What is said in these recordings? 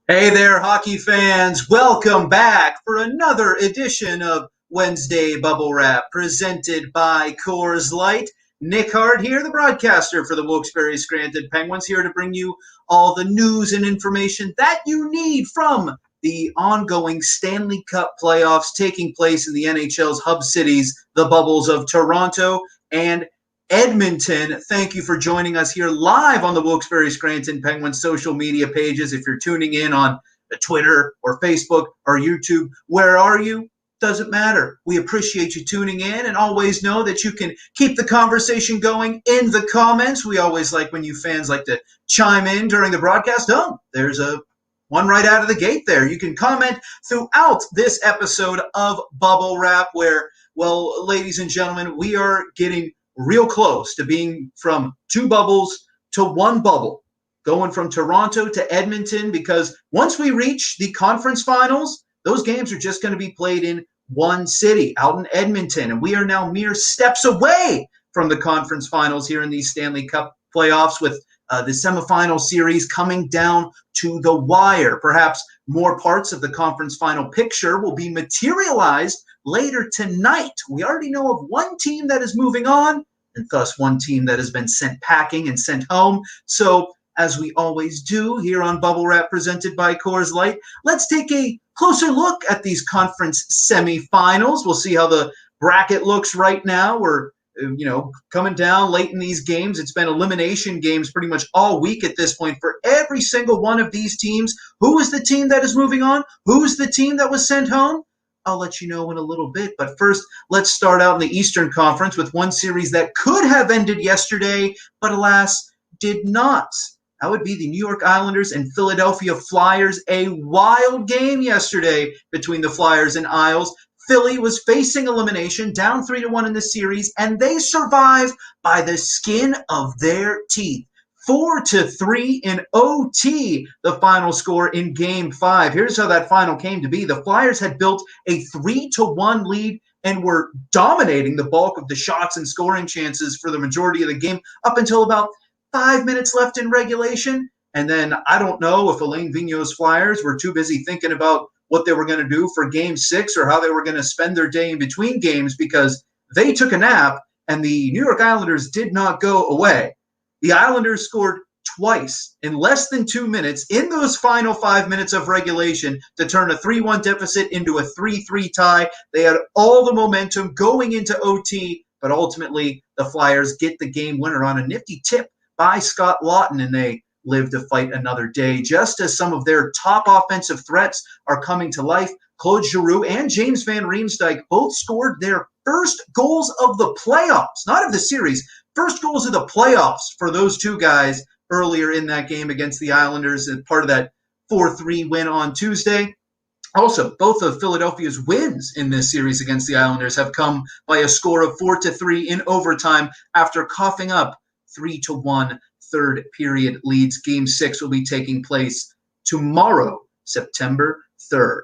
Hey there, hockey fans. Welcome back for another edition of Wednesday Bubble Wrap presented by Coors Light. Nick Hart here, the broadcaster for the Wilkes-Barre Scranton Penguins, here to bring you all the news and information that you need from the ongoing Stanley Cup Playoffs taking place in the NHL's hub cities, the bubbles of Toronto and Edmonton. Thank you for joining us here live on the Wilkes-Barre Scranton Penguins social media pages. If you're tuning in on Twitter or Facebook or YouTube, where are you? Doesn't matter. We appreciate you tuning in, and always know that you can keep the conversation going in the comments. We always like when you fans like to chime in during the broadcast. Oh, there's a one right out of the gate there. You can comment throughout this episode of Bubble Wrap where, well, ladies and gentlemen, we are getting real close to being from two bubbles to one bubble, going from Toronto to Edmonton, because once we reach the conference finals, those games are just going to be played in one city, out in Edmonton, and we are now mere steps away from the conference finals here in these Stanley Cup playoffs, with the semifinal series coming down to the wire. Perhaps more parts of the conference final picture will be materialized later tonight. We already know of one team that is moving on, and thus one team that has been sent packing and sent home. So, as we always do here on Bubble Wrap presented by Coors Light, let's take a closer look at these conference semifinals. We'll see how the bracket looks right now. We're coming down late in these games. It's been elimination games pretty much all week at this point for every single one of these teams. Who is the team that is moving on? Who's the team that was sent home? I'll let you know in a little bit. But first, let's start out in the Eastern Conference with one series that could have ended yesterday, but alas, did not. That would be the New York Islanders and Philadelphia Flyers. A wild game yesterday between the Flyers and Isles. Philly was facing elimination, down 3-1 in the series, and they survived by the skin of their teeth. 4-3 in OT, the final score in Game 5. Here's how that final came to be. The Flyers had built a 3-1 lead and were dominating the bulk of the shots and scoring chances for the majority of the game up until about 5 minutes left in regulation. And then I don't know if Alain Vigneault's Flyers were too busy thinking about what they were going to do for Game 6 or how they were going to spend their day in between games, because they took a nap and the New York Islanders did not go away. The Islanders scored twice in less than 2 minutes in those final 5 minutes of regulation to turn a 3-1 deficit into a 3-3 tie. They had all the momentum going into OT, but ultimately the Flyers get the game winner on a nifty tip by Scott Laughton, and they live to fight another day. Just as some of their top offensive threats are coming to life, Claude Giroux and James Van Riemsdyk both scored their first goals of the playoffs, not of the series, first goals of the playoffs for those two guys earlier in that game against the Islanders and part of that 4-3 win on Tuesday. Also, both of Philadelphia's wins in this series against the Islanders have come by a score of 4-3 in overtime after coughing up 3-1 third period leads. Game 6 will be taking place tomorrow, September 3rd.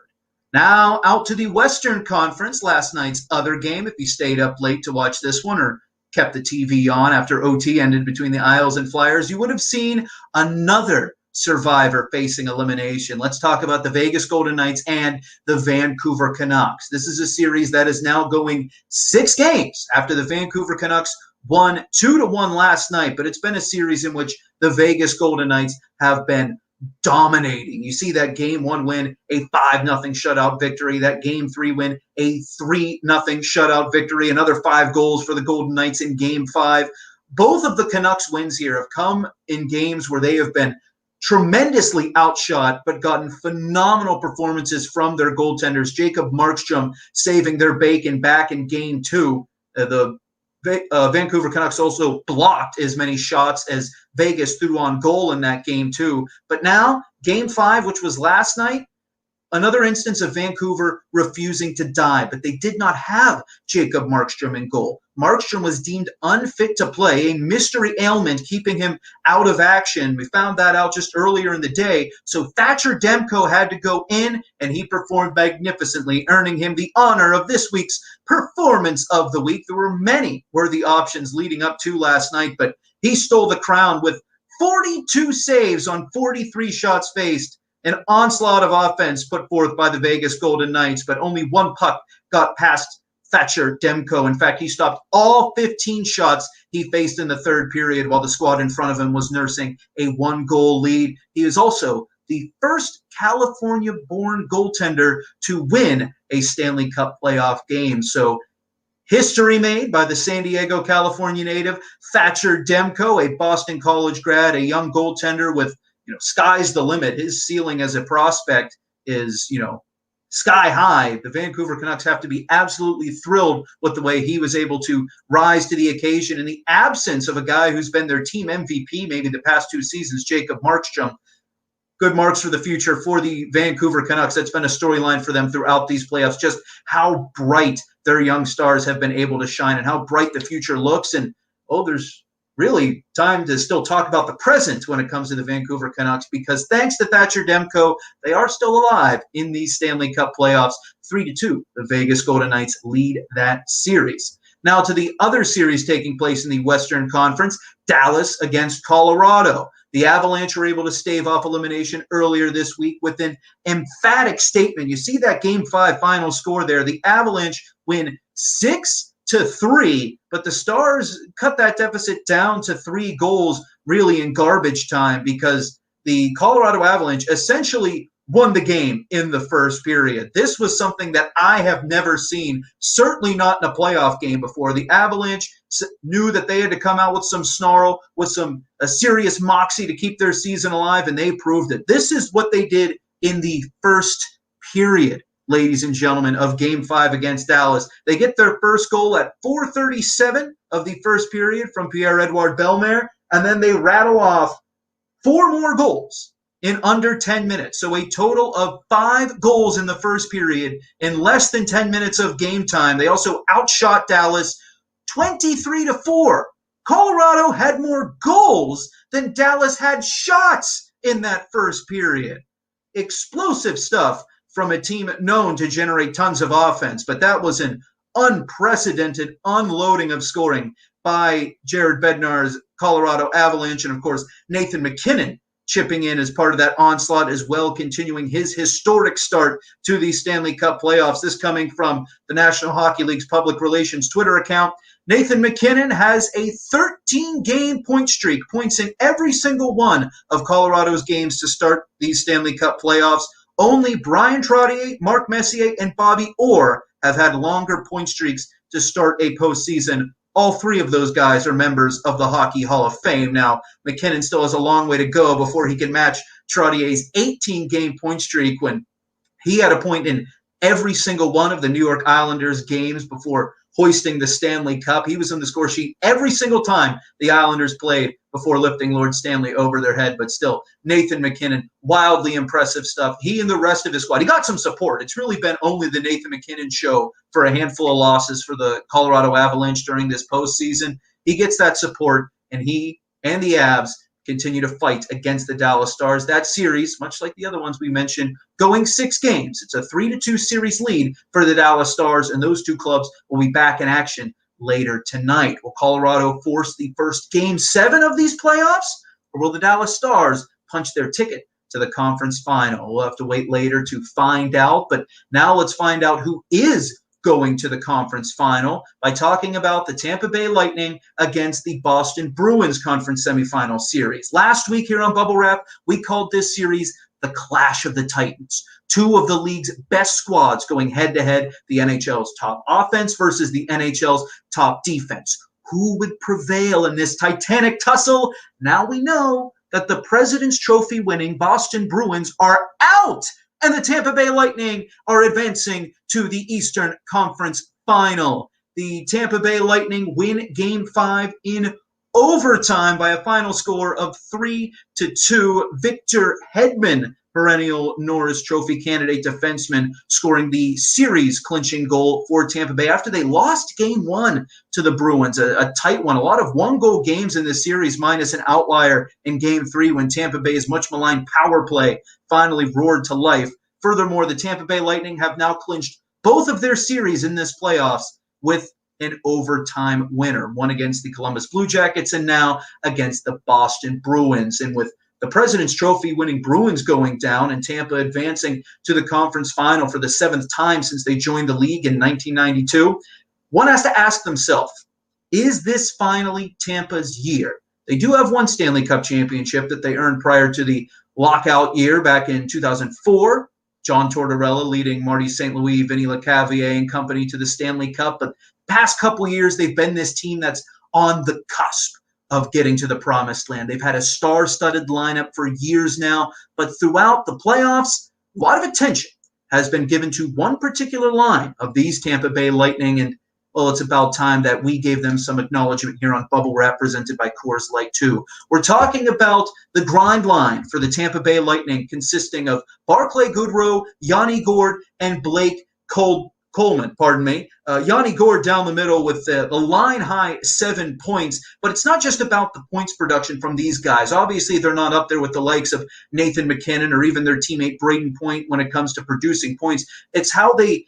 Now out to the Western Conference, last night's other game. If you stayed up late to watch this one or kept the TV on after OT ended between the Isles and Flyers, you would have seen another survivor facing elimination. Let's talk about the Vegas Golden Knights and the Vancouver Canucks. This is a series that is now going 6 games after the Vancouver Canucks won 2-1 last night, but it's been a series in which the Vegas Golden Knights have been dominating. You see that Game 1 win, a 5-0 shutout victory. That Game 3 win, a 3-0 shutout victory. Another 5 goals for the Golden Knights in Game 5. Both of the Canucks wins here have come in games where they have been tremendously outshot, but gotten phenomenal performances from their goaltenders. Jacob Markstrom saving their bacon back in Game 2. The Vancouver Canucks also blocked as many shots as Vegas threw on goal in that game too. But now, Game 5, which was last night, another instance of Vancouver refusing to die, but they did not have Jacob Markstrom in goal. Markstrom was deemed unfit to play, a mystery ailment keeping him out of action. We found that out just earlier in the day. So Thatcher Demko had to go in, and he performed magnificently, earning him the honor of this week's Performance of the Week. There were many worthy options leading up to last night, but he stole the crown with 42 saves on 43 shots faced. An onslaught of offense put forth by the Vegas Golden Knights, but only one puck got past Thatcher Demko. In fact, he stopped all 15 shots he faced in the third period while the squad in front of him was nursing a one-goal lead. He is also the first California-born goaltender to win a Stanley Cup playoff game. So history made by the San Diego, California native Thatcher Demko, a Boston College grad, a young goaltender with, sky's the limit. His ceiling as a prospect is, sky high. The Vancouver Canucks have to be absolutely thrilled with the way he was able to rise to the occasion in the absence of a guy who's been their team MVP maybe the past 2 seasons, Jacob Markstrom. Good marks for the future for the Vancouver Canucks. That's been a storyline for them throughout these playoffs, just how bright their young stars have been able to shine and how bright the future looks. And, there's really time to still talk about the present when it comes to the Vancouver Canucks, because thanks to Thatcher Demko, they are still alive in these Stanley Cup playoffs. 3-2, the Vegas Golden Knights lead that series. Now to the other series taking place in the Western Conference, Dallas against Colorado. The Avalanche were able to stave off elimination earlier this week with an emphatic statement. You see that Game 5 final score there. The Avalanche win 6-3, but the Stars cut that deficit down to 3 goals really in garbage time, because the Colorado Avalanche essentially won the game in the first period. This was something that I have never seen, certainly not in a playoff game before. The Avalanche knew that they had to come out with some snarl, with a serious moxie to keep their season alive, and they proved it. This is what they did in the first period, ladies and gentlemen, of Game 5 against Dallas. They get their first goal at 4:37 of the first period from Pierre-Edouard Bellemare, and then they rattle off 4 more goals in under 10 minutes. So a total of 5 goals in the first period in less than 10 minutes of game time. They also outshot Dallas 23-4. Colorado had more goals than Dallas had shots in that first period. Explosive stuff from a team known to generate tons of offense, but that was an unprecedented unloading of scoring by Jared Bednar's Colorado Avalanche, and of course Nathan MacKinnon chipping in as part of that onslaught as well, continuing his historic start to the Stanley Cup playoffs. This coming from the National Hockey League's public relations Twitter account. Nathan MacKinnon has a 13-game point streak, points in every single one of Colorado's games to start these Stanley Cup playoffs. Only Brian Trottier, Mark Messier, and Bobby Orr have had longer point streaks to start a postseason. All 3 of those guys are members of the Hockey Hall of Fame. Now, MacKinnon still has a long way to go before he can match Trottier's 18-game point streak, when he had a point in every single one of the New York Islanders games before hoisting the Stanley Cup. He was on the score sheet every single time the Islanders played before lifting Lord Stanley over their head. But still, Nathan MacKinnon, wildly impressive stuff. He and the rest of his squad, he got some support. It's really been only the Nathan MacKinnon show for a handful of losses for the Colorado Avalanche during this postseason. He gets that support, and he and the Avs continue to fight against the Dallas Stars. That series, much like the other ones we mentioned, going 6 games. It's a 3-2 series lead for the Dallas Stars, and those 2 clubs will be back in action later tonight. Will Colorado force the first Game 7 of these playoffs, or will the Dallas Stars punch their ticket to the conference final? We'll have to wait later to find out, but now let's find out who is going to the conference final by talking about the Tampa Bay Lightning against the Boston Bruins conference semifinal series. Last week here on Bubble Wrap, we called this series the Clash of the Titans. 2 of the league's best squads going head-to-head, the NHL's top offense versus the NHL's top defense. Who would prevail in this titanic tussle? Now we know that the President's Trophy winning Boston Bruins are out, and the Tampa Bay Lightning are advancing to the Eastern Conference Final. The Tampa Bay Lightning win Game 5 in overtime by a final score of 3-2. Victor Hedman, perennial Norris Trophy candidate defenseman, scoring the series-clinching goal for Tampa Bay after they lost Game 1 to the Bruins, a tight one. A lot of one-goal games in this series, minus an outlier in Game 3 when Tampa Bay's much-maligned power play finally roared to life. Furthermore, the Tampa Bay Lightning have now clinched both of their series in this playoffs with an overtime winner, one against the Columbus Blue Jackets and now against the Boston Bruins. And with the President's Trophy winning Bruins going down and Tampa advancing to the conference final for the 7th time since they joined the league in 1992, one has to ask themselves, is this finally Tampa's year? They do have one Stanley Cup championship that they earned prior to the lockout year back in 2004. John Tortorella leading Marty St. Louis, Vinny LeCavier and company to the Stanley Cup. But past couple years, they've been this team that's on the cusp of getting to the promised land. They've had a star-studded lineup for years now, but throughout the playoffs, a lot of attention has been given to one particular line of these Tampa Bay Lightning, and well, it's about time that we gave them some acknowledgement here on Bubble Wrap presented by Coors Light 2. We're talking about the grind line for the Tampa Bay Lightning consisting of Barclay Goodrow, Yanni Gourde, and Blake Coleman. Yanni Gourde down the middle with the line-high 7 points, but it's not just about the points production from these guys. Obviously, they're not up there with the likes of Nathan MacKinnon or even their teammate Braden Point when it comes to producing points. It's how they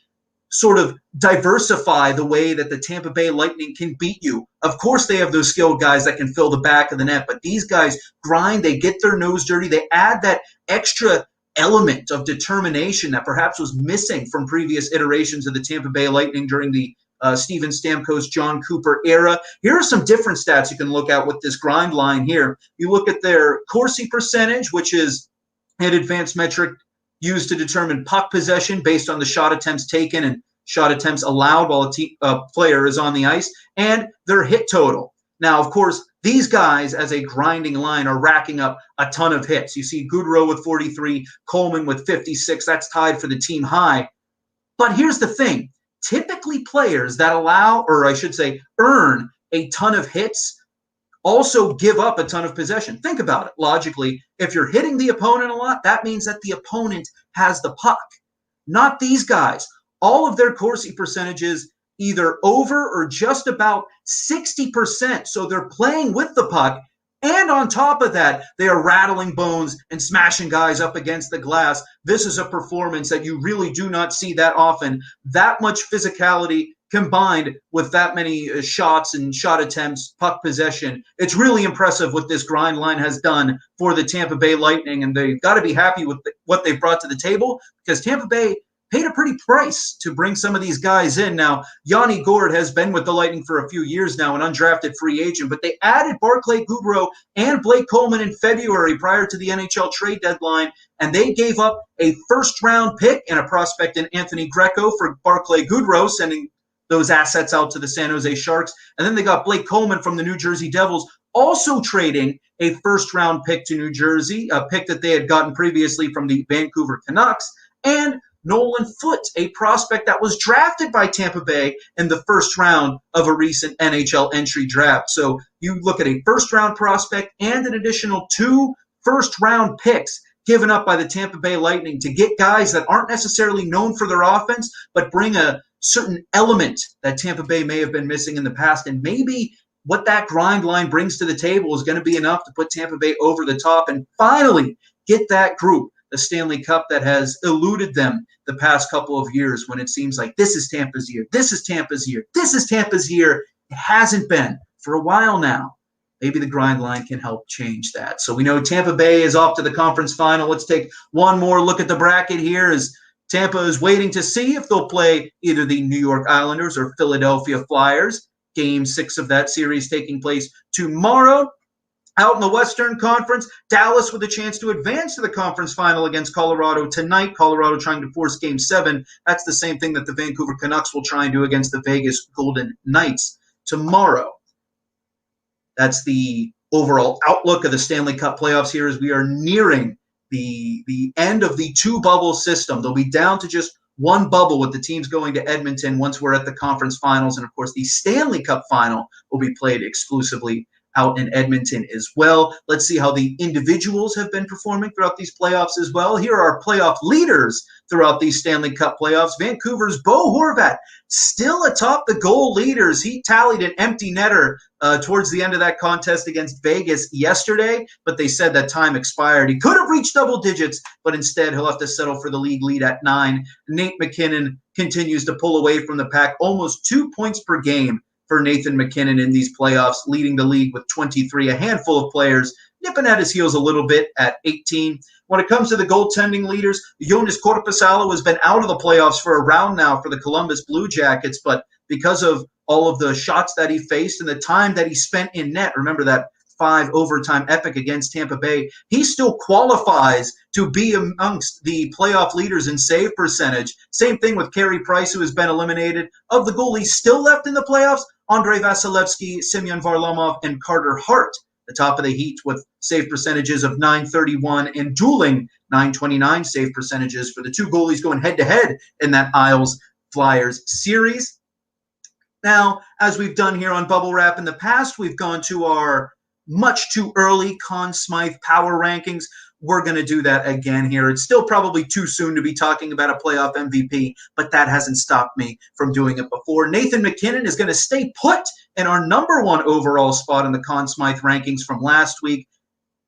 sort of diversify the way that the Tampa Bay Lightning can beat you. Of course, they have those skilled guys that can fill the back of the net, but these guys grind, they get their nose dirty, they add that extra element of determination that perhaps was missing from previous iterations of the Tampa Bay Lightning during the Steven Stamkos, John Cooper era. Here are some different stats you can look at with this grind line here. You look at their Corsi percentage, which is an advanced metric used to determine puck possession based on the shot attempts taken and shot attempts allowed while a player is on the ice, and their hit total. Now, of course, these guys as a grinding line are racking up a ton of hits. You see Goodrow with 43, Coleman with 56. That's tied for the team high. But here's the thing. Typically players that allow, or I should say, earn a ton of hits also give up a ton of possession. Think about it logically. If you're hitting the opponent a lot, that means that the opponent has the puck. Not these guys. All of their Corsi percentages either over or just about 60%. So they're playing with the puck. And on top of that, they are rattling bones and smashing guys up against the glass. This is a performance that you really do not see that often. That much physicality combined with that many shots and shot attempts, puck possession. It's really impressive what this grind line has done for the Tampa Bay Lightning, and they've got to be happy with what they've brought to the table because Tampa Bay paid a pretty price to bring some of these guys in. Now, Yanni Gourde has been with the Lightning for a few years now, an undrafted free agent, but they added Barclay Goodrow and Blake Coleman in February prior to the NHL trade deadline, and they gave up a first-round pick and a prospect in Anthony Greco for Barclay Goodrow, sending those assets out to the San Jose Sharks. And then they got Blake Coleman from the New Jersey Devils, also trading a first-round pick to New Jersey, a pick that they had gotten previously from the Vancouver Canucks, and Nolan Foote, a prospect that was drafted by Tampa Bay in the first round of a recent NHL entry draft. So you look at a first-round prospect and an additional 2 first-round picks given up by the Tampa Bay Lightning to get guys that aren't necessarily known for their offense, but bring a certain element that Tampa Bay may have been missing in the past. And maybe what that grind line brings to the table is going to be enough to put Tampa Bay over the top and finally get that group the Stanley Cup that has eluded them the past couple of years when it seems like this is Tampa's year, this is Tampa's year, this is Tampa's year. It hasn't been for a while now. Maybe the grind line can help change that. So we know Tampa Bay is off to the conference final. Let's take one more look at the bracket here as Tampa is waiting to see if they'll play either the New York Islanders or Philadelphia Flyers. Game 6 of that series taking place tomorrow. Out in the Western Conference, Dallas with a chance to advance to the conference final against Colorado tonight. Colorado trying to force Game 7. That's the same thing that the Vancouver Canucks will try and do against the Vegas Golden Knights tomorrow. That's the overall outlook of the Stanley Cup playoffs here as we are nearing the end of the 2-bubble system. They'll be down to just 1 bubble with the teams going to Edmonton once we're at the conference finals. And, of course, the Stanley Cup final will be played exclusively out in Edmonton as well. Let's see how the individuals have been performing throughout these playoffs as well. Here are our playoff leaders throughout these Stanley Cup playoffs. Vancouver's Bo Horvat still atop the goal leaders. He tallied an empty netter towards the end of that contest against Vegas yesterday, but they said that time expired. He could have reached double digits, but instead he'll have to settle for the league lead at 9. Nate MacKinnon continues to pull away from the pack, almost 2 points per game for Nathan MacKinnon in these playoffs, leading the league with 23. A handful of players nipping at his heels a little bit at 18. When it comes to the goaltending leaders, Jonas Korpisalo has been out of the playoffs for a round now for the Columbus Blue Jackets, but because of all of the shots that he faced and the time that he spent in net, remember that 5 overtime epic against Tampa Bay, he still qualifies to be amongst the playoff leaders in save percentage. Same thing with Carey Price, who has been eliminated. Of the goalies still left in the playoffs, Andrei Vasilevsky, Semyon Varlamov, and Carter Hart, the top of the heat with save percentages of .931 and dueling .929 save percentages for the two goalies going head-to-head in that Isles-Flyers series. Now, as we've done here on Bubble Wrap in the past, we've gone to our much too early Conn Smythe power rankings. We're going to do that again here. It's still probably too soon to be talking about a playoff MVP, but that hasn't stopped me from doing it before. Nathan MacKinnon is going to stay put in our #1 overall spot in the Conn Smythe rankings from last week.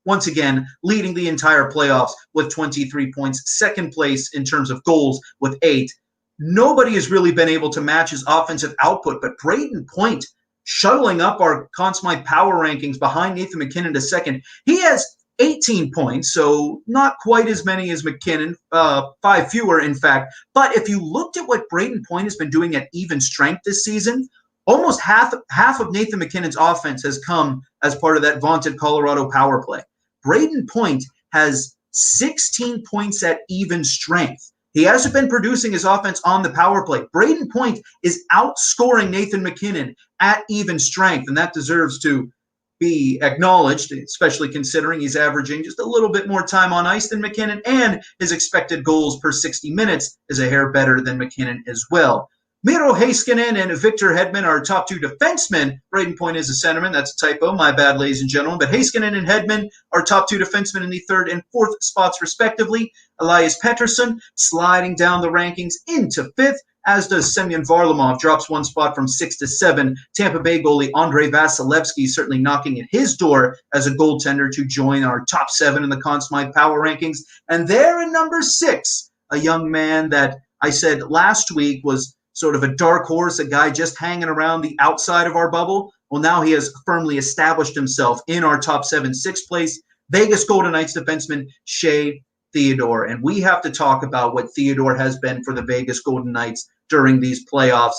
Once again, leading the entire playoffs with 23 points. Second place in terms of goals with 8. Nobody has really been able to match his offensive output, but Braden Point shuttling up our Conn Smythe power rankings behind Nathan MacKinnon to second. He has 18 points, so not quite as many as MacKinnon, 5 fewer, in fact. But if you looked at what Braden Point has been doing at even strength this season, almost half of Nathan MacKinnon's offense has come as part of that vaunted Colorado power play. Braden Point has 16 points at even strength. He hasn't been producing his offense on the power play. Braden Point is outscoring Nathan MacKinnon at even strength, and that deserves to be acknowledged, especially considering he's averaging just a little bit more time on ice than MacKinnon, and his expected goals per 60 minutes is a hair better than MacKinnon as well. Miro Heiskanen and Victor Hedman are top 2 defensemen. Braden Point is a centerman. That's a typo. My bad, ladies and gentlemen. But Heiskanen and Hedman are top 2 defensemen in the 3rd and 4th spots, respectively. Elias Pettersson sliding down the rankings into 5th, as does Semyon Varlamov, drops 1 spot from 6 to 7. Tampa Bay goalie Andrei Vasilevsky certainly knocking at his door as a goaltender to join our top 7 in the Conn Smythe power rankings. And there in number 6, a young man that I said last week was sort of a dark horse, a guy just hanging around the outside of our bubble. Well, now he has firmly established himself in our top 7, 6th place. Vegas Golden Knights defenseman SHEA Theodore. And we have to talk about what Theodore has been for the Vegas Golden Knights during these playoffs.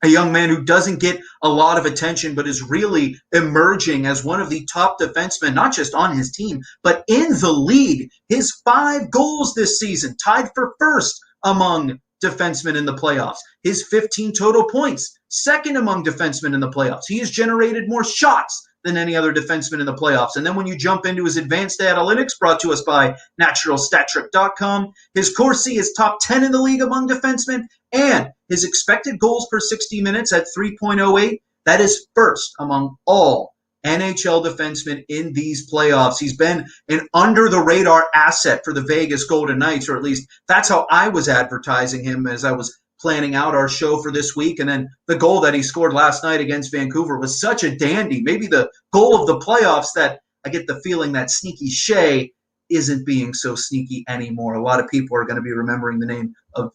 A young man who doesn't get a lot of attention, but is really emerging as one of the top defensemen, not just on his team, but in the league. His 5 goals this season, tied for first among defensemen in the playoffs. His 15 total points, second among defensemen in the playoffs. He has generated more shots than any other defenseman in the playoffs. And then when you jump into his advanced analytics, brought to us by naturalstattrick.com, his Corsi is top 10 in the league among defensemen, and his expected goals per 60 minutes at 3.08, that is first among all NHL defensemen in these playoffs. He's been an under-the-radar asset for the Vegas Golden Knights, or at least that's how I was advertising him as I was planning out our show for this week. And then the goal that he scored last night against Vancouver was such a dandy, maybe the goal of the playoffs, that I get the feeling that sneaky SHEA isn't being so sneaky anymore. A lot of people are going to be remembering the name of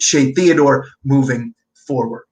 SHEA Theodore moving forward.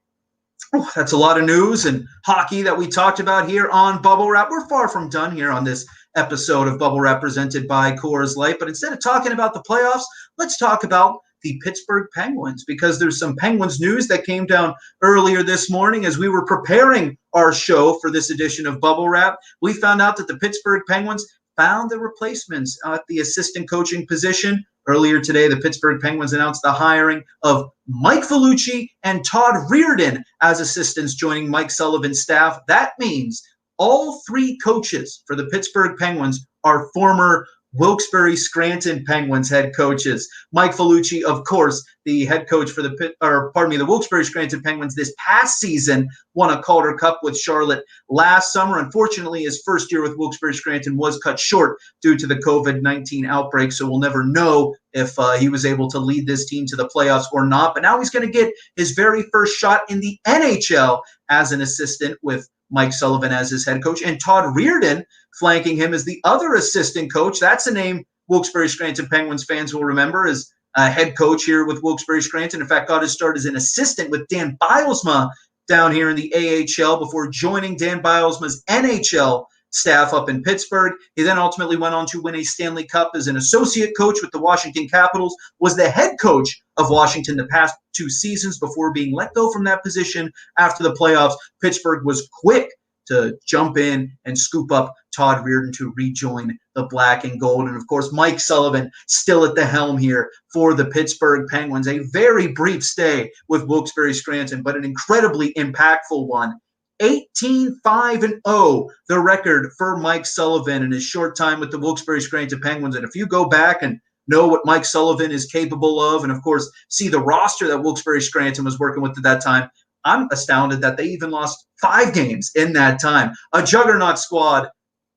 Oh, that's a lot of news and hockey that we talked about here on Bubble Wrap. We're far from done here on this episode of Bubble Wrap presented by Coors Light. But instead of talking about the playoffs, let's talk about the Pittsburgh Penguins, because there's some Penguins news that came down earlier this morning as we were preparing our show for this edition of Bubble Wrap. We found out that the Pittsburgh Penguins found the replacements at the assistant coaching position. Earlier today, the Pittsburgh Penguins announced the hiring of Mike Vellucci and Todd Reardon as assistants, joining Mike Sullivan's staff. That means all 3 coaches for the Pittsburgh Penguins are former Wilkes-Barre Scranton Penguins head coaches. Mike Vellucci, of course, the head coach for the Wilkes-Barre Scranton Penguins this past season, won a Calder Cup with Charlotte last summer. Unfortunately, his first year with Wilkes-Barre Scranton was cut short due to the COVID-19 outbreak, so we'll never know if he was able to lead this team to the playoffs or not. But now he's going to get his very first shot in the NHL as an assistant with Mike Sullivan as his head coach, and Todd Reardon flanking him as the other assistant coach. That's a name Wilkes-Barre Scranton Penguins fans will remember as a head coach here with Wilkes-Barre Scranton. In fact, got his start as an assistant with Dan Bylsma down here in the AHL before joining Dan Bylsma's NHL staff up in Pittsburgh. He then ultimately went on to win a Stanley Cup as an associate coach with the Washington Capitals, was the head coach of Washington the past 2 seasons before being let go from that position after the playoffs. Pittsburgh was quick to jump in and scoop up Todd Reirden to rejoin the black and gold. And, of course, Mike Sullivan still at the helm here for the Pittsburgh Penguins. A very brief stay with Wilkes-Barre Scranton, but an incredibly impactful one. 18-5-0, the record for Mike Sullivan in his short time with the Wilkes-Barre Scranton Penguins. And if you go back and know what Mike Sullivan is capable of, and, of course, see the roster that Wilkes-Barre Scranton was working with at that time, I'm astounded that they even lost 5 games in that time. A juggernaut squad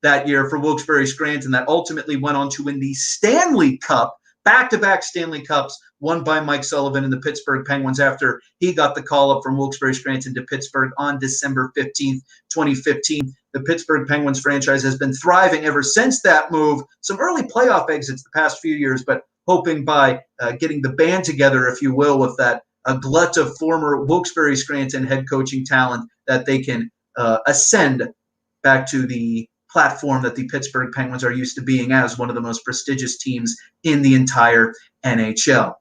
that year for Wilkes-Barre Scranton that ultimately went on to win the Stanley Cup, back-to-back Stanley Cups won by Mike Sullivan and the Pittsburgh Penguins after he got the call-up from Wilkes-Barre Scranton to Pittsburgh on December 15th, 2015. The Pittsburgh Penguins franchise has been thriving ever since that move. Some early playoff exits the past few years, but hoping by getting the band together, if you will, with that a glut of former Wilkes-Barre Scranton head coaching talent, that they can ascend back to the platform that the Pittsburgh Penguins are used to being as one of the most prestigious teams in the entire NHL.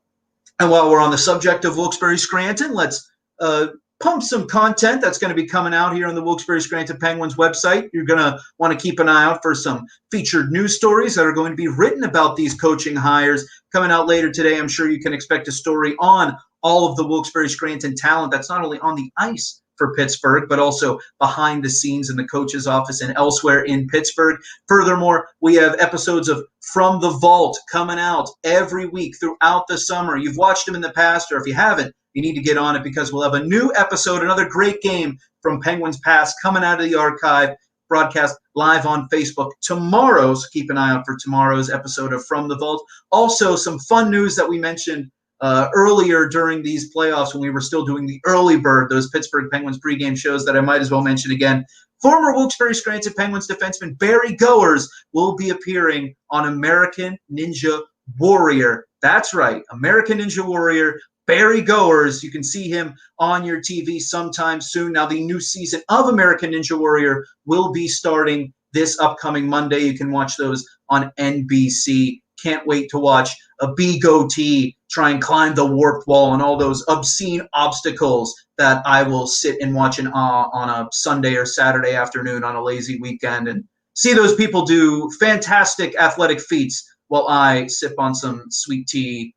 And while we're on the subject of Wilkes-Barre Scranton, let's pump some content that's going to be coming out here on the Wilkes-Barre Scranton Penguins website. You're going to want to keep an eye out for some featured news stories that are going to be written about these coaching hires. Coming out later today, I'm sure you can expect a story on all of the Wilkes-Barre Scranton talent that's not only on the ice for Pittsburgh, but also behind the scenes in the coach's office and elsewhere in Pittsburgh. Furthermore, we have episodes of From the Vault coming out every week throughout the summer. You've watched them in the past, or if you haven't, you need to get on it because we'll have a new episode, another great game from Penguins past coming out of the archive, broadcast live on Facebook tomorrow. So keep an eye out for tomorrow's episode of From the Vault. Also, some fun news that we mentioned earlier during these playoffs when we were still doing the early bird, those Pittsburgh Penguins pregame shows that I might as well mention again. Former Wilkes-Barre Scranton Penguins defenseman Barry Goers will be appearing on American Ninja Warrior. That's right, American Ninja Warrior, Barry Goers. You can see him on your TV sometime soon. Now, the new season of American Ninja Warrior will be starting this upcoming Monday. You can watch those on NBC. Can't wait to watch a B-goatee try and climb the warped wall and all those obscene obstacles that I will sit and watch in awe on a Sunday or Saturday afternoon on a lazy weekend and see those people do fantastic athletic feats while I sip on some sweet tea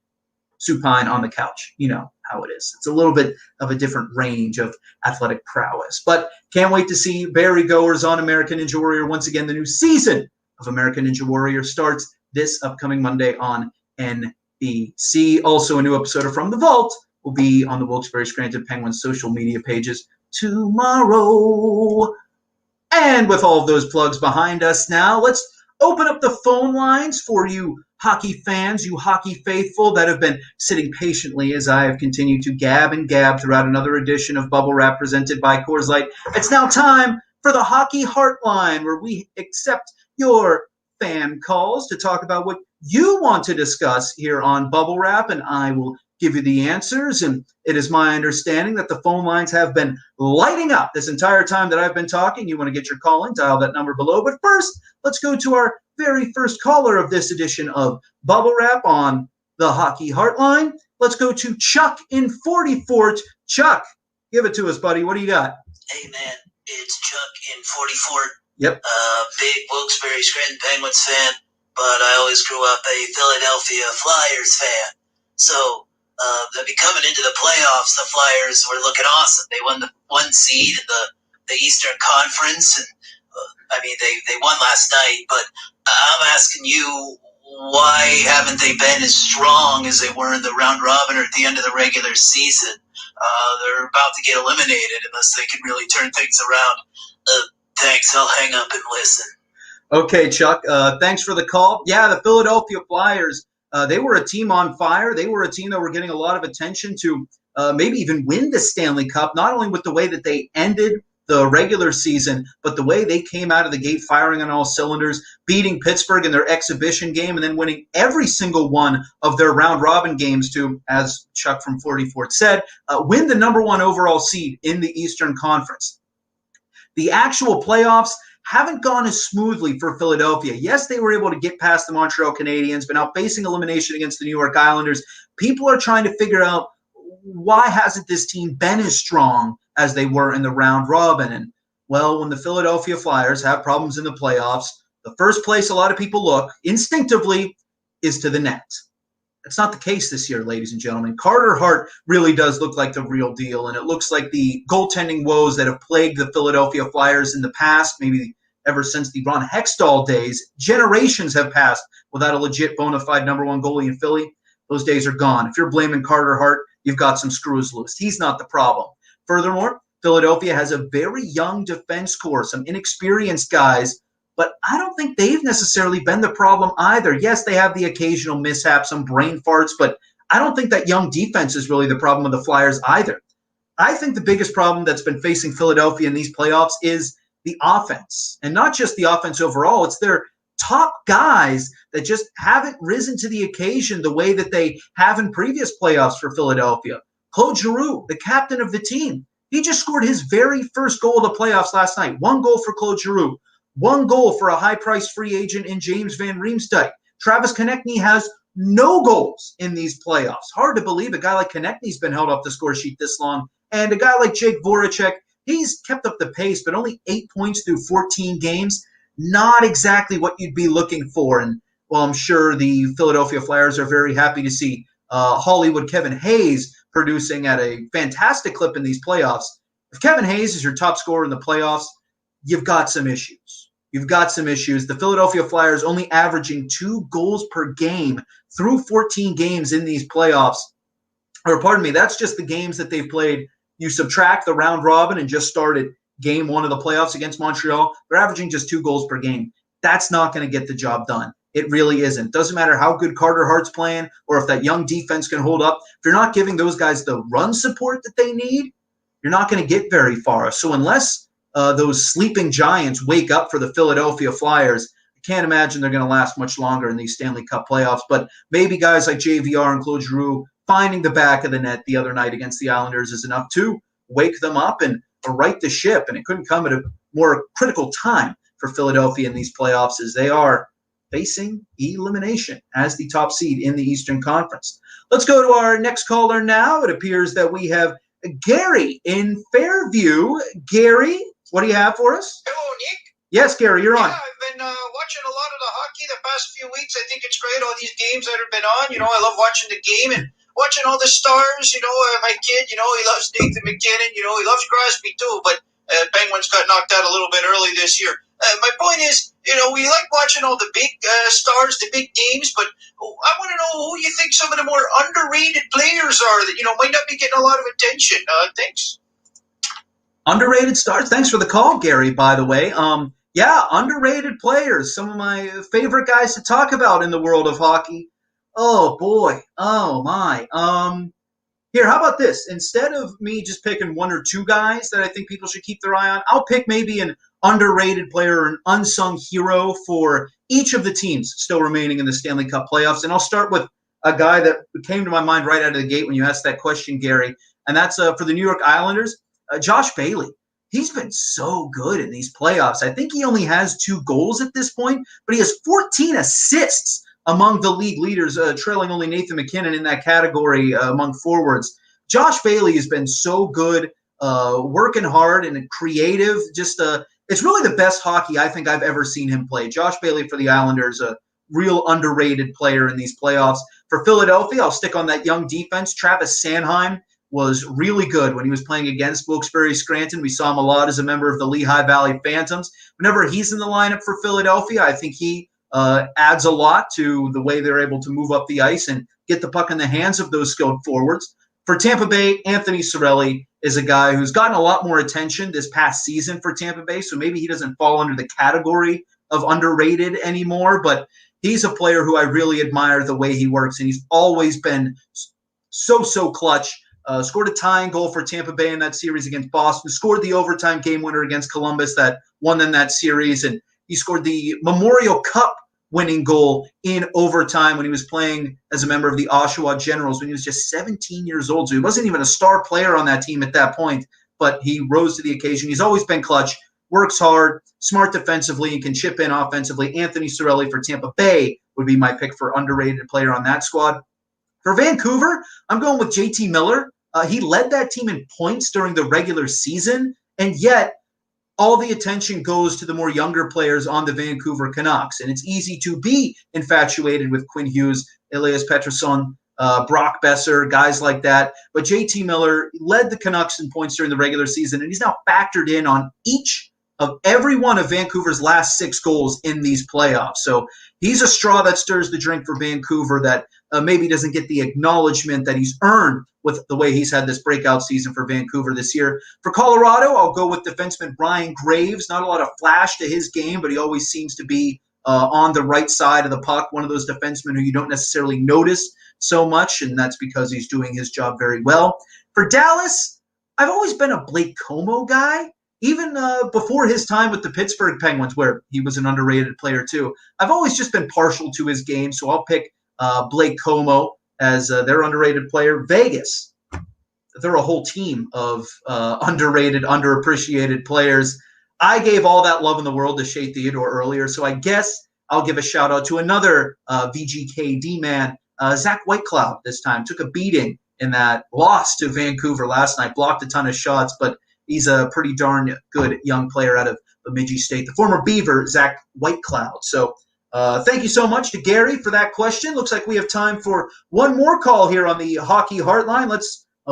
supine on the couch. You know how it is. It's a little bit of a different range of athletic prowess. But can't wait to see Barry Goers on American Ninja Warrior. Once again, the new season of American Ninja Warrior starts this upcoming Monday on NBC. Also, a new episode of From the Vault will be on the Wilkes-Barre Scranton Penguins social media pages tomorrow. And with all of those plugs behind us now, let's open up the phone lines for you hockey fans, you hockey faithful that have been sitting patiently as I have continued to gab and gab throughout another edition of Bubble Wrap presented by Coors Light. It's now time for the Hockey Heartline, where we accept your fan calls to talk about what you want to discuss here on Bubble Wrap, and I will give you the answers. And it is my understanding that the phone lines have been lighting up this entire time that I've been talking. You want to get your call in, dial that number below. But first, let's go to our very first caller of this edition of Bubble Wrap on the Hockey Heartline. Let's go to Chuck in 40 Fort. Chuck, give it to us, buddy. What do you got? Hey, man, it's Chuck in 40 Fort. Yep. Big Wilkes-Barre Scranton Penguins fan, but I always grew up a Philadelphia Flyers fan. So, they'll be coming into the playoffs. The Flyers were looking awesome. They won the 1 seed in the Eastern Conference, and they won last night. But I'm asking you, why haven't they been as strong as they were in the round robin or at the end of the regular season? They're about to get eliminated unless they can really turn things around. Thanks. I'll hang up and listen. Okay, Chuck. Thanks for the call. Yeah, the Philadelphia Flyers, they were a team on fire. They were a team that were getting a lot of attention to maybe even win the Stanley Cup, not only with the way that they ended the regular season, but the way they came out of the gate firing on all cylinders, beating Pittsburgh in their exhibition game and then winning every single one of their round-robin games to, as Chuck from 44 said, win the number 1 overall seed in the Eastern Conference. The actual playoffs haven't gone as smoothly for Philadelphia. Yes, they were able to get past the Montreal Canadiens, but now facing elimination against the New York Islanders, people are trying to figure out why hasn't this team been as strong as they were in the round robin. And, well, when the Philadelphia Flyers have problems in the playoffs, the first place a lot of people look instinctively is to the net. That's not the case this year, ladies and gentlemen. Carter Hart really does look like the real deal, and it looks like the goaltending woes that have plagued the Philadelphia Flyers in the past, maybe ever since the Ron Hextall days, generations have passed without a legit bona fide number one goalie in Philly. Those days are gone. If you're blaming Carter Hart, you've got some screws loose. He's not the problem. Furthermore, Philadelphia has a very young defense core, some inexperienced guys, but I don't think they've necessarily been the problem either. Yes, they have the occasional mishap, some brain farts, but I don't think that young defense is really the problem of the Flyers either. I think the biggest problem that's been facing Philadelphia in these playoffs is the offense. And not just the offense overall, it's their top guys that just haven't risen to the occasion the way that they have in previous playoffs for Philadelphia. Claude Giroux, the captain of the team, he just scored his very first goal of the playoffs last night. One goal for Claude Giroux. One goal for a high-priced free agent in James Van Riemsdyk. Travis Konechny has no goals in these playoffs. Hard to believe a guy like Konechny's been held off the score sheet this long. And a guy like Jake Voracek, he's kept up the pace, but only 8 points through 14 games. Not exactly what you'd be looking for. And, well, I'm sure the Philadelphia Flyers are very happy to see Hollywood Kevin Hayes producing at a fantastic clip in these playoffs. If Kevin Hayes is your top scorer in the playoffs, you've got some issues. You've got some issues. The Philadelphia Flyers only averaging 2 goals per game through 14 games in these playoffs. Or pardon me, that's just the games that they've played. You subtract the round robin and just started game 1 of the playoffs against Montreal. They're averaging just 2 goals per game. That's not going to get the job done. It really isn't. Doesn't matter how good Carter Hart's playing or if that young defense can hold up. If you're not giving those guys the run support that they need, you're not going to get very far. So unless those sleeping giants wake up for the Philadelphia Flyers, I can't imagine they're going to last much longer in these Stanley Cup playoffs. But maybe guys like JVR and Claude Giroux finding the back of the net the other night against the Islanders is enough to wake them up and right the ship. And it couldn't come at a more critical time for Philadelphia in these playoffs as they are facing elimination as the top seed in the Eastern Conference. Let's go to our next caller now. It appears that we have Gary in Fairview. Gary, what do you have for us? Hello, Nick. Yes, Gary, you're on. Yeah, I've been watching a lot of the hockey the past few weeks. I think it's great, all these games that have been on. You know, I love watching the game and watching all the stars. You know, my kid, you know, he loves Nathan McKinnon. You know, he loves Crosby too, but Penguins got knocked out a little bit early this year. My point is, you know, we like watching all the big stars, the big games, but I want to know who you think some of the more underrated players are that, you know, might not be getting a lot of attention. Thanks. Underrated stars. Thanks for the call, Gary, by the way. Yeah, underrated players. Some of my favorite guys to talk about in the world of hockey. Oh, boy. Oh, my. Here, how about this? Instead of me just picking 1 or 2 guys that I think people should keep their eye on, I'll pick maybe an underrated player or an unsung hero for each of the teams still remaining in the Stanley Cup playoffs. And I'll start with a guy that came to my mind right out of the gate when you asked that question, Gary, and that's for the New York Islanders, Josh Bailey. He's been so good in these playoffs. I think he only has 2 goals at this point, but he has 14 assists among the league leaders, trailing only Nathan McKinnon in that category among forwards. Josh Bailey has been so good, working hard and creative. Just it's really the best hockey I think I've ever seen him play. Josh Bailey for the Islanders, a real underrated player in these playoffs. For Philadelphia, I'll stick on that young defense. Travis Sanheim was really good when he was playing against Wilkes-Barre Scranton. We saw him a lot as a member of the Lehigh Valley Phantoms. Whenever he's in the lineup for Philadelphia, I think he adds a lot to the way they're able to move up the ice and get the puck in the hands of those skilled forwards. For Tampa Bay, Anthony Cirelli is a guy who's gotten a lot more attention this past season for Tampa Bay, so maybe he doesn't fall under the category of underrated anymore, but he's a player who I really admire the way he works, and he's always been so clutch. Scored a tying goal for Tampa Bay in that series against Boston, scored the overtime game winner against Columbus that won them that series, and he scored the Memorial Cup winning goal in overtime when he was playing as a member of the Oshawa Generals when he was just 17 years old. So he wasn't even a star player on that team at that point, but he rose to the occasion. He's always been clutch. works hard, smart defensively, and can chip in offensively. Anthony Cirelli for Tampa Bay would be my pick for underrated player on that squad. For Vancouver, I'm going with JT Miller. He led that team in points during the regular season, and yet all the attention goes to the more younger players on the Vancouver Canucks. And it's easy to be infatuated with Quinn Hughes, Elias Pettersson, Brock Besser, guys like that. But JT Miller led the Canucks in points during the regular season, and he's now factored in on every one of Vancouver's last 6 goals in these playoffs. So he's a straw that stirs the drink for Vancouver that maybe doesn't get the acknowledgement that he's earned with the way he's had this breakout season for Vancouver this year. For Colorado, I'll go with defenseman Ryan Graves. Not a lot of flash to his game, but he always seems to be on the right side of the puck, one of those defensemen who you don't necessarily notice so much, and that's because he's doing his job very well. For Dallas, I've always been a Blake Como guy. Even before his time with the Pittsburgh Penguins, where he was an underrated player too, I've always just been partial to his game, so I'll pick Blake Como as their underrated player. Vegas, they're a whole team of underrated, underappreciated players. I gave all that love in the world to Shea Theodore earlier, so I guess I'll give a shout-out to another VGKD man, Zach Whitecloud this time. Took a beating in that loss to Vancouver last night, blocked a ton of shots, but he's a pretty darn good young player out of Bemidji State. The former Beaver, Zach Whitecloud. So thank you so much to Gary for that question. Looks like we have time for one more call here on the Hockey Heartline.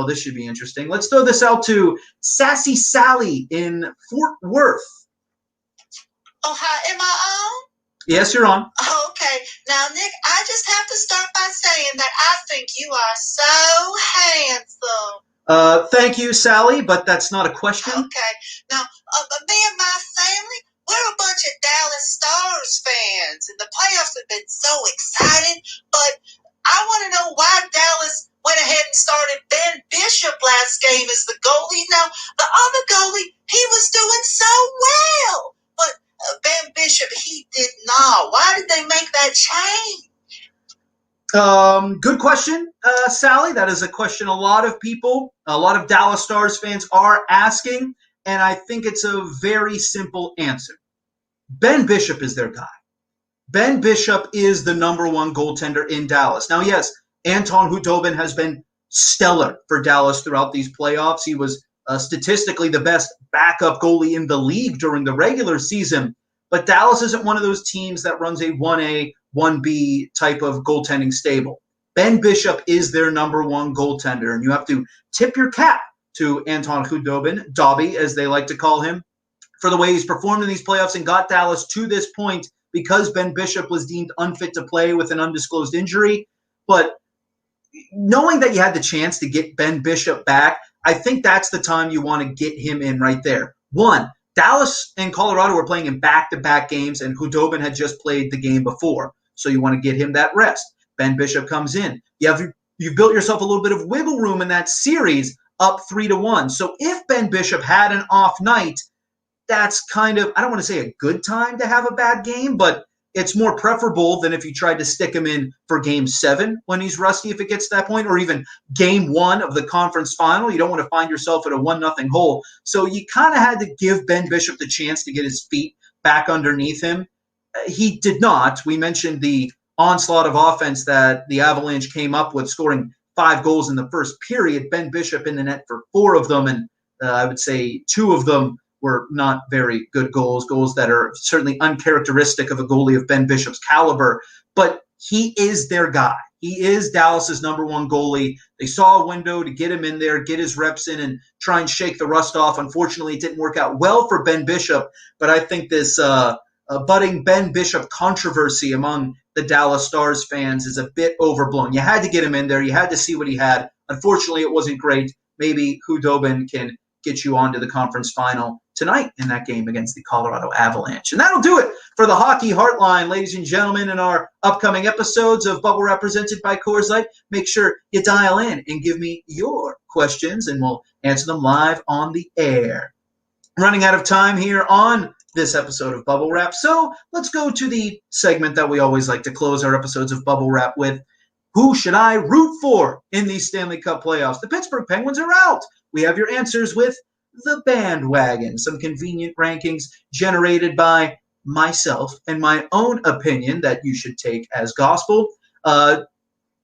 This should be interesting. Let's throw this out to Sassy Sally in Fort Worth. Oh, hi. Am I on? Yes, you're on. Okay. Now, Nick, I just have to start by saying that I think you are so handsome. Thank you, Sally, but that's not a question. Okay. Now, me and my family, we're a bunch of Dallas Stars fans, and the playoffs have been so exciting, but I want to know why Dallas went ahead and started Ben Bishop last game as the goalie. Now, the other goalie, he was doing so well, but Ben Bishop, he did not. Why did they make that change? Good question, Sally. That is a question a lot of people, a lot of Dallas Stars fans are asking, and I think it's a very simple answer. Ben Bishop is their guy. Ben Bishop is the number one goaltender in Dallas. Now, yes, Anton Khudobin has been stellar for Dallas throughout these playoffs. He was statistically the best backup goalie in the league during the regular season, but Dallas isn't one of those teams that runs a 1A, 1B type of goaltending stable. Ben Bishop is their number one goaltender, and you have to tip your cap to Anton Khudobin, Dobby, as they like to call him, for the way he's performed in these playoffs and got Dallas to this point because Ben Bishop was deemed unfit to play with an undisclosed injury. But knowing that you had the chance to get Ben Bishop back, I think that's the time you want to get him in right there. One, Dallas and Colorado were playing in back-to-back games, and Khudobin had just played the game before. So you want to get him that rest. Ben Bishop comes in. You've built yourself a little bit of wiggle room in that series up 3-1. So if Ben Bishop had an off night, that's kind of, I don't want to say a good time to have a bad game, but it's more preferable than if you tried to stick him in for Game 7 when he's rusty, if it gets to that point, or even Game 1 of the conference final. You don't want to find yourself at a 1-0 hole. So you kind of had to give Ben Bishop the chance to get his feet back underneath him. He did not. We mentioned the onslaught of offense that the Avalanche came up with, scoring 5 goals in the first period. Ben Bishop in the net for 4 of them, and I would say 2 of them were not very good goals that are certainly uncharacteristic of a goalie of Ben Bishop's caliber. But he is their guy. He is Dallas's number one goalie. They saw a window to get him in there, get his reps in, and try and shake the rust off. Unfortunately, it didn't work out well for Ben Bishop, but I think this budding Ben Bishop controversy among the Dallas Stars fans is a bit overblown. You had to get him in there. You had to see what he had. Unfortunately, it wasn't great. Maybe Khudobin can get you on to the conference final tonight in that game against the Colorado Avalanche. And that'll do it for the Hockey Heartline, ladies and gentlemen, in our upcoming episodes of Bubble Wrap presented by Coors Light. Make sure you dial in and give me your questions, and we'll answer them live on the air. Running out of time here on this episode of Bubble Wrap, so let's go to the segment that we always like to close our episodes of Bubble Wrap with. Who should I root for in these Stanley Cup playoffs? The Pittsburgh Penguins are out. We have your answers with the bandwagon. Some convenient rankings generated by myself and my own opinion that you should take as gospel.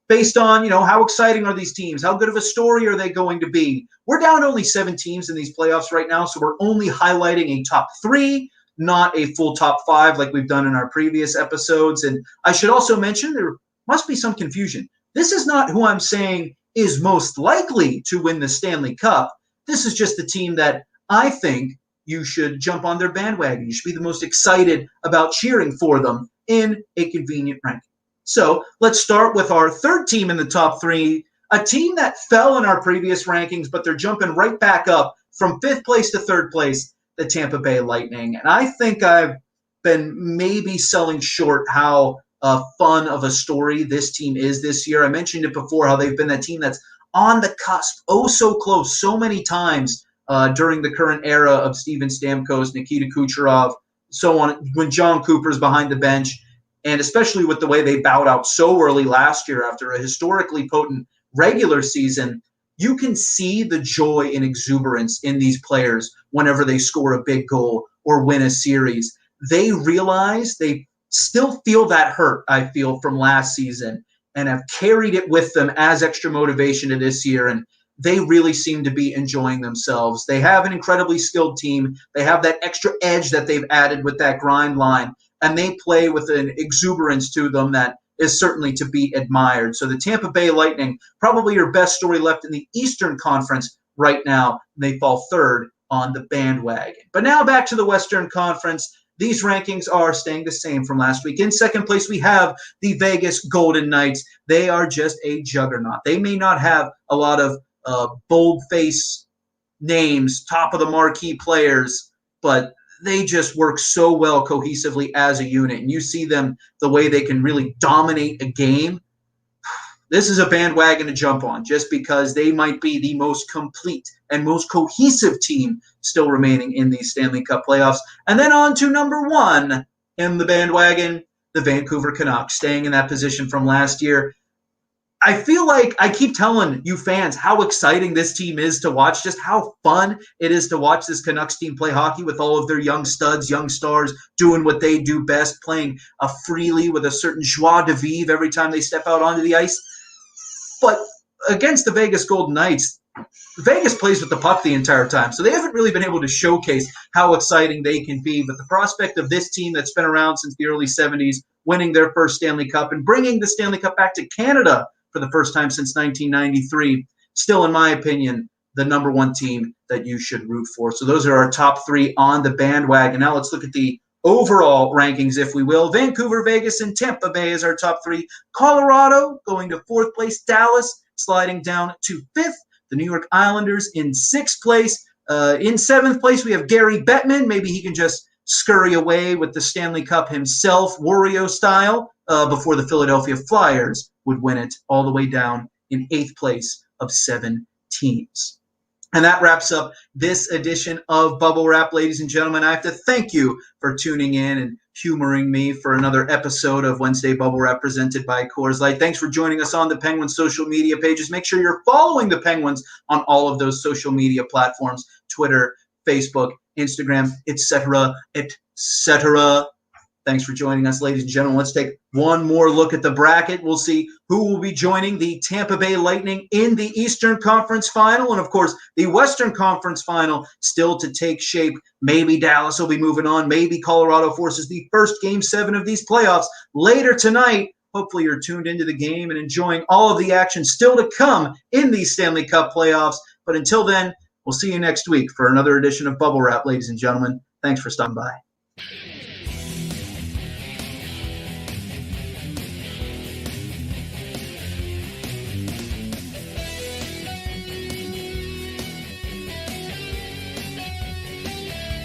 Based on, how exciting are these teams? How good of a story are they going to be? We're down only 7 teams in these playoffs right now, so we're only highlighting a top 3, not a full top 5 like we've done in our previous episodes. And I should also mention there must be some confusion. This is not who I'm saying is most likely to win the Stanley Cup. This is just the team that I think you should jump on their bandwagon. You should be the most excited about cheering for them in a convenient ranking. So let's start with our third team in the top 3, a team that fell in our previous rankings, but they're jumping right back up from 5th place to 3rd place, the Tampa Bay Lightning. And I think I've been maybe selling short how fun of a story this team is this year. I mentioned it before, how they've been that team that's on the cusp, so close, so many times during the current era of Steven Stamkos, Nikita Kucherov, so on, when John Cooper's behind the bench. And especially with the way they bowed out so early last year after a historically potent regular season, you can see the joy and exuberance in these players whenever they score a big goal or win a series. They realize they still feel that hurt, I feel, from last season and have carried it with them as extra motivation to this year. And they really seem to be enjoying themselves. They have an incredibly skilled team. They have that extra edge that they've added with that grind line. And they play with an exuberance to them that is certainly to be admired. So the Tampa Bay Lightning, probably your best story left in the Eastern Conference right now. They fall 3rd on the bandwagon. But now back to the Western Conference. These rankings are staying the same from last week. In 2nd place, we have the Vegas Golden Knights. They are just a juggernaut. They may not have a lot of bold-face names, top-of-the-marquee players, but they just work so well cohesively as a unit. And you see them, the way they can really dominate a game. This is a bandwagon to jump on just because they might be the most complete and most cohesive team still remaining in these Stanley Cup playoffs. And then on to number 1 in the bandwagon, the Vancouver Canucks, staying in that position from last year. I feel like I keep telling you fans how exciting this team is to watch, just how fun it is to watch this Canucks team play hockey with all of their young studs, young stars, doing what they do best, playing freely with a certain joie de vivre every time they step out onto the ice. But against the Vegas Golden Knights, Vegas plays with the puck the entire time, so they haven't really been able to showcase how exciting they can be. But the prospect of this team that's been around since the early 70s, winning their first Stanley Cup and bringing the Stanley Cup back to Canada for the first time since 1993, still, in my opinion, the number 1 team that you should root for. So those are our top 3 on the bandwagon. Now let's look at the overall rankings, if we will. Vancouver, Vegas, and Tampa Bay is our top 3. Colorado going to 4th place. Dallas sliding down to 5th. The New York Islanders in 6th place. In 7th place, we have Gary Bettman. Maybe he can just scurry away with the Stanley Cup himself, Wario style, before the Philadelphia Flyers would win it, all the way down in 8th place of 7 teams. And that wraps up this edition of Bubble Wrap, ladies and gentlemen. I have to thank you for tuning in and humoring me for another episode of Wednesday Bubble Wrap presented by Coors Light. Thanks for joining us on the Penguins social media pages. Make sure you're following the Penguins on all of those social media platforms, Twitter, Facebook, Instagram, etc., etc. Thanks for joining us, ladies and gentlemen. Let's take one more look at the bracket. We'll see who will be joining the Tampa Bay Lightning in the Eastern Conference Final. And, of course, the Western Conference Final still to take shape. Maybe Dallas will be moving on. Maybe Colorado forces the first Game 7 of these playoffs later tonight. Hopefully you're tuned into the game and enjoying all of the action still to come in these Stanley Cup playoffs. But until then, we'll see you next week for another edition of Bubble Wrap, ladies and gentlemen. Thanks for stopping by.